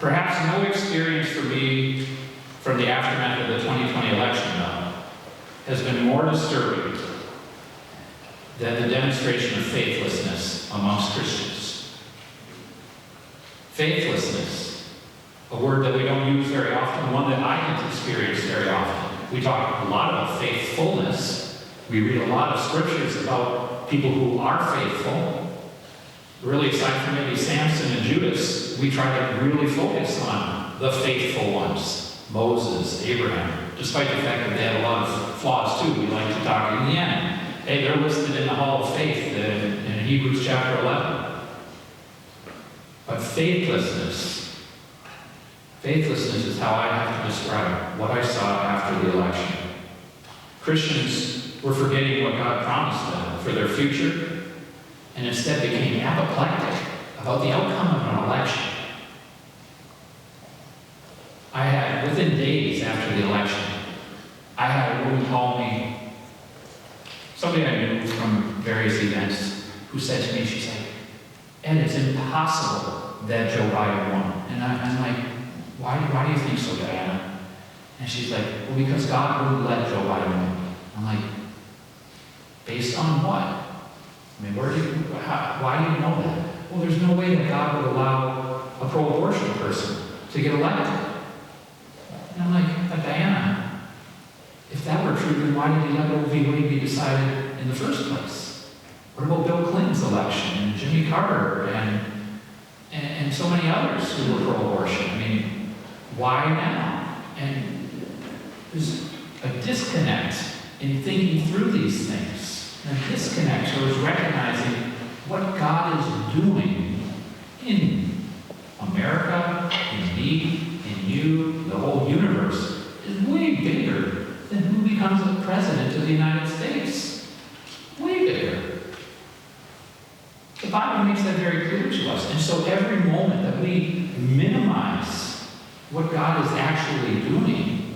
Perhaps no experience for me from the aftermath of the 2020 election, though, has been more disturbing than the demonstration of faithlessness amongst Christians. Faithlessness, a word that we don't use very often, one that I haven't experienced very often. We talk a lot about faithfulness. We read a lot of scriptures about people who are faithful. Really, aside from maybe Samson and Judas, we try to really focus on the faithful ones. Moses, Abraham, despite the fact that they had a lot of flaws too. We like to talk in the end. Hey, they're listed in the Hall of Faith in Hebrews chapter 11. But faithlessness is how I have to describe what I saw after the election. Christians were forgetting what God promised them for their future, and instead became apoplectic about the outcome of an election. I had, within days after the election, I had a woman call me, somebody I knew from various events, who said to me, she's like, Ed, it's impossible that Joe Biden won. And I'm like, why do you think so, Diana? And she's like, well, because God wouldn't let Joe Biden win. I'm like, based on what? I mean, why do you know that? Well, there's no way that God would allow a pro-abortion person to get elected. And I'm like, but Diana, if that were true, then why did he let Roe v. Wade be decided in the first place? What about Bill Clinton's election, and Jimmy Carter, and so many others who were pro-abortion? I mean, why now? And there's a disconnect in thinking through these things. A disconnect towards recognizing what God is doing in America, in me, in you, the whole universe, is way bigger than who becomes the president of the United States. Way bigger. The Bible makes that very clear to us. And so every moment that we minimize what God is actually doing,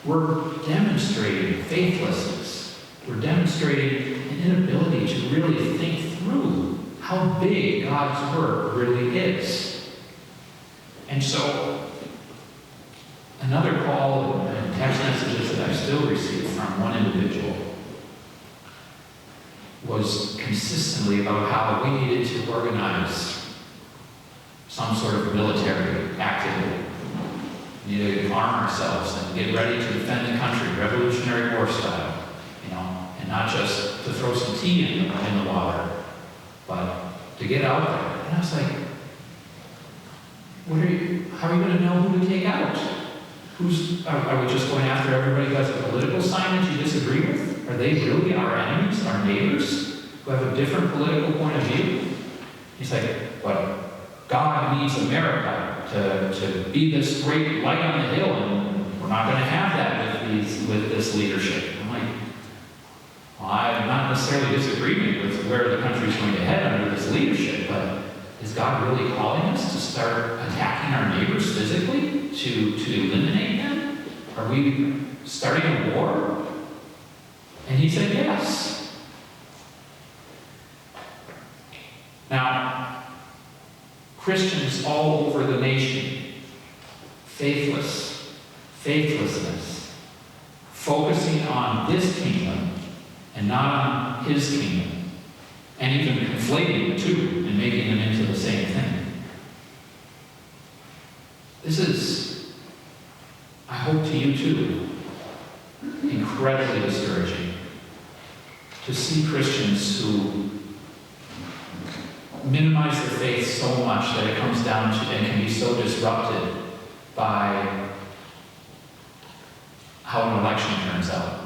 we're demonstrating faithlessness. We're demonstrating an inability to really think through how big God's work really is. And so, another call and text messages that I still receive from one individual was consistently about how we needed to organize some sort of military activity. We needed to arm ourselves and get ready to defend the country, Revolutionary War style. And not just to throw some tea in the water, but to get out there. And I was like, how are you going to know who to take out? Are we just going after everybody who has a political sign that you disagree with? Are they really our enemies, our neighbors, who have a different political point of view? He's like, what? God needs America to be this great light on the hill, and we're not going to have that with this leadership. I'm like, well, I'm not necessarily disagreeing with where the country's going to head under this leadership, but is God really calling us to start attacking our neighbors physically, to eliminate them? Are we starting a war? And he said yes. Now, Christians all over the nation, faithlessness, focusing on this kingdom and not on his kingdom, and even conflating the two and making them into the same thing. This is, I hope to you too, incredibly discouraging to see Christians who minimize their faith so much that it comes down to and can be so disrupted by how an election turns out.